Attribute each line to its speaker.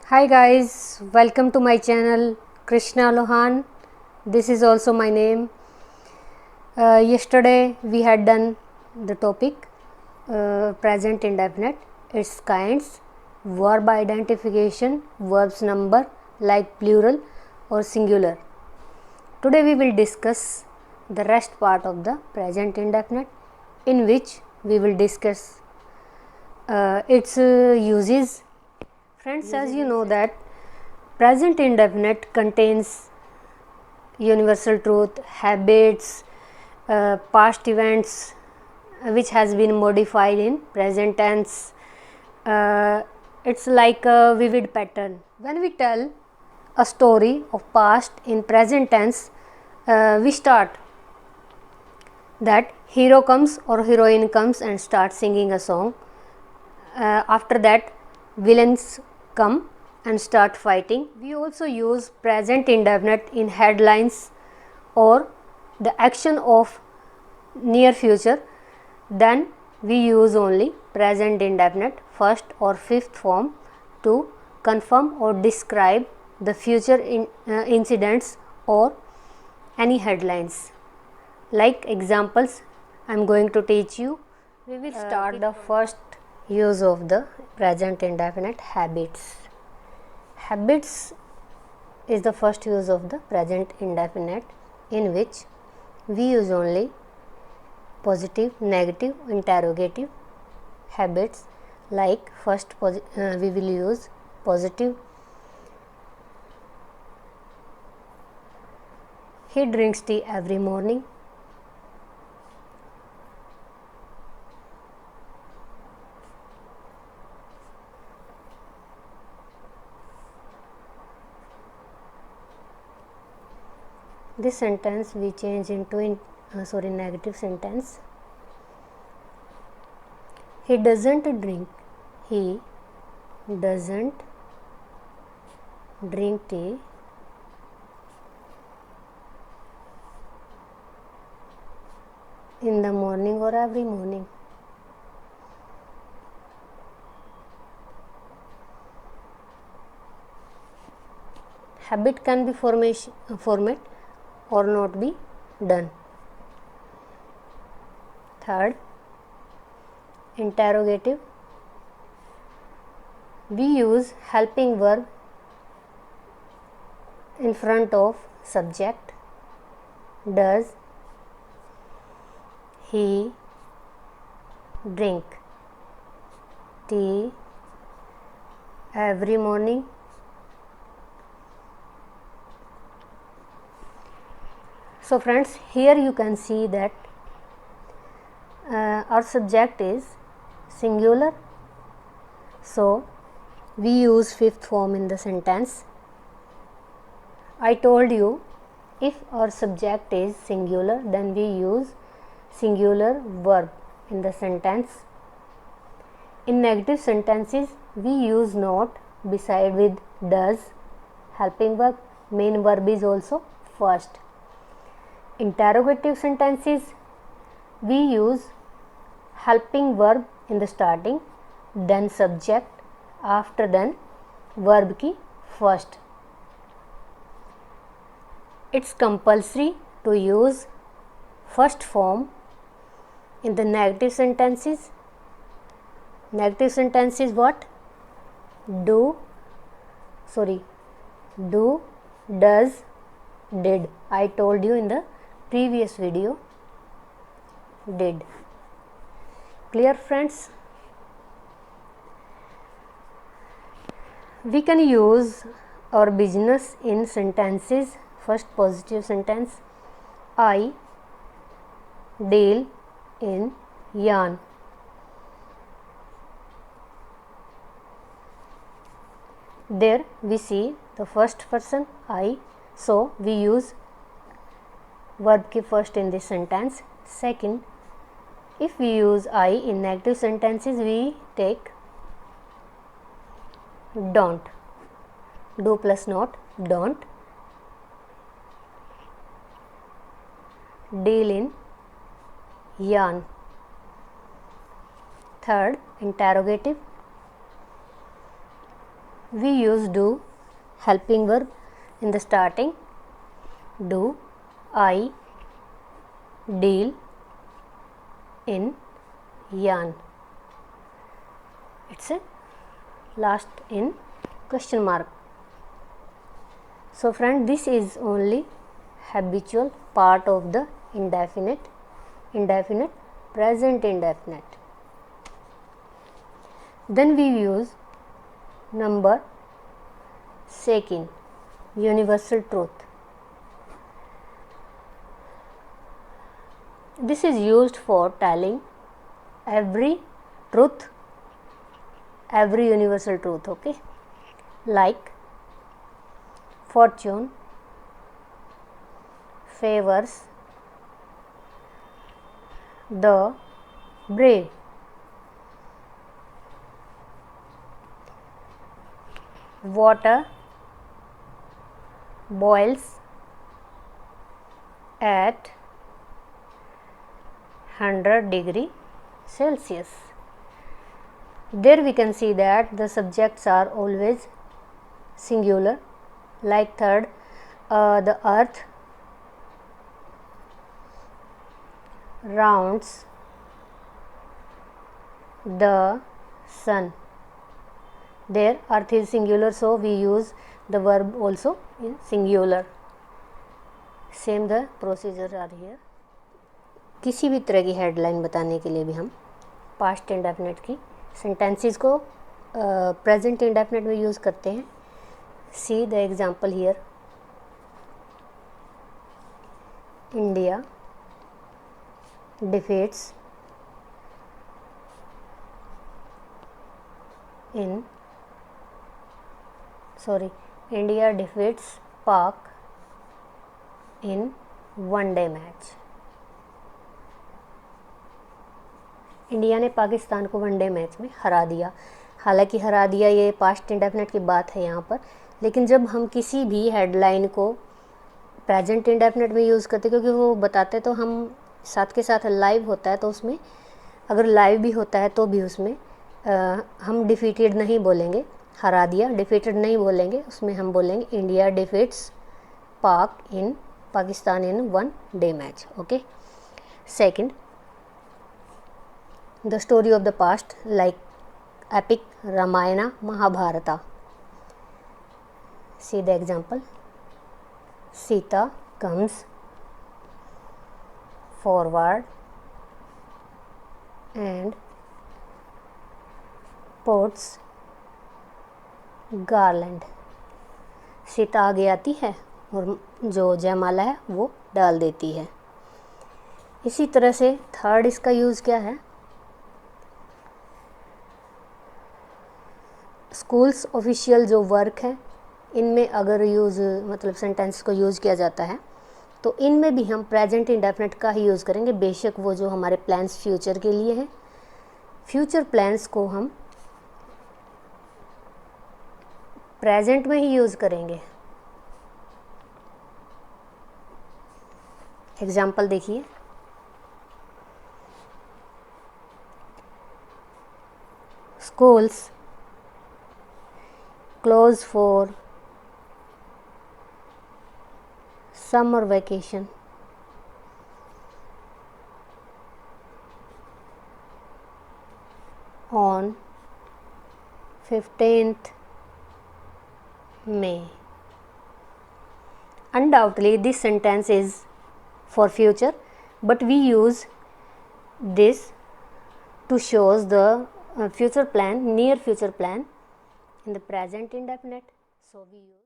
Speaker 1: Hi guys, welcome to my channel Krishna Lohan. This is also my name. Yesterday we had done the topic present indefinite, its kinds, verb identification, verbs number like plural or singular. Today we will discuss the rest part of the present indefinite, in which we will discuss its uses. Friends, as you know that present indefinite contains universal truth, habits, past events which has been modified in present tense. It's like a vivid pattern. When we tell a story of past in present tense, we start that hero comes or heroine comes and starts singing a song. After that, villains come and start fighting. We also use present indefinite in headlines or the action of near future. Then we use only present indefinite first or fifth form to confirm or describe the future incidents or any headlines. Like examples, I am going to teach you. We will start the first use of the present indefinite, habits. Habits is the first use of the present indefinite, in which we use only positive, negative, interrogative habits. Like first we will use positive. He drinks tea every morning. This sentence we change into negative sentence. He doesn't drink. He doesn't drink tea in the morning or every morning. Habit can be format or not be done. Third, interrogative. We use helping verb in front of subject. Does he drink tea every morning? So friends, here you can see that our subject is singular, so we use fifth form in the sentence. I told you, if our subject is singular, then we use singular verb in the sentence. In negative sentences, we use not beside with does, helping verb, main verb is also first. Interrogative sentences, we use helping verb in the starting, then subject, after then verb ki first. It's compulsory to use first form in the negative sentences. Negative sentences what? Do, does, did. I told you in the previous video. Did. Clear friends? We can use our business in sentences. First positive sentence, I deal in yarn. There we see the first person I, so we use verb ki first in this sentence. Second, if we use I in negative sentences, we take don't. Do plus not, don't. Deal in yarn. Third, interrogative. we use do helping verb in the starting. Do I deal in yarn. It's a last in question mark. So friend, this is only habitual part of the indefinite, present indefinite. Then we use number second, universal truth. This is used for telling every truth, every universal truth, okay? Like fortune favors the brave. Water boils at 100 degree Celsius. There we can see that the subjects are always singular. Like third, the earth rounds the sun. There earth is singular, so we use the verb also in singular. Same the procedure are here. किसी भी तरह की headline बताने के लिए भी हम past indefinite की सेंटेंसेस को प्रेजेंट इंडेफिनिट में यूज़ करते हैं. See the example here. India defeats India defeats Pak in one-day match. India ने पाकिस्तान को वनडे मैच में हरा दिया. हालांकि हरा दिया ये पास्ट इंडेफिनिट की बात है यहाँ पर, लेकिन जब हम किसी भी हेडलाइन को प्रेजेंट इंडेफिनिट में यूज़ करते, क्योंकि वो बताते तो हम साथ के साथ लाइव होता है, तो उसमें अगर लाइव भी होता है तो भी उसमें हम डिफीटेड नहीं बोलेंगे, हरा दिया डिफीटेड नहीं बोलेंगे, उसमें हम बोलेंगे India defeats Pakistan in one day match. Okay. Second, the story of the past like epic Ramayana, Mahabharata. See the example. Sita comes forward and puts garland. Sita आगे आती है और जो जयमाला है वो डाल देती है. इसी तरह से थर्ड इसका यूज़ क्या है. स्कूल्स ऑफिशियल जो वर्क है इनमें अगर यूज़ मतलब सेंटेंस को यूज़ किया जाता है तो इनमें भी हम प्रेजेंट इंडेफिनिट का ही यूज़ करेंगे. बेशक वो जो हमारे प्लान्स फ्यूचर के लिए हैं, फ्यूचर प्लान्स को हम प्रेजेंट में ही यूज़ करेंगे. एग्जाम्पल देखिए. Schools close for summer vacation. On 15th May. Undoubtedly this sentence is for future, but we use this to shows the future plan, near future plan in the present indefinite. So we use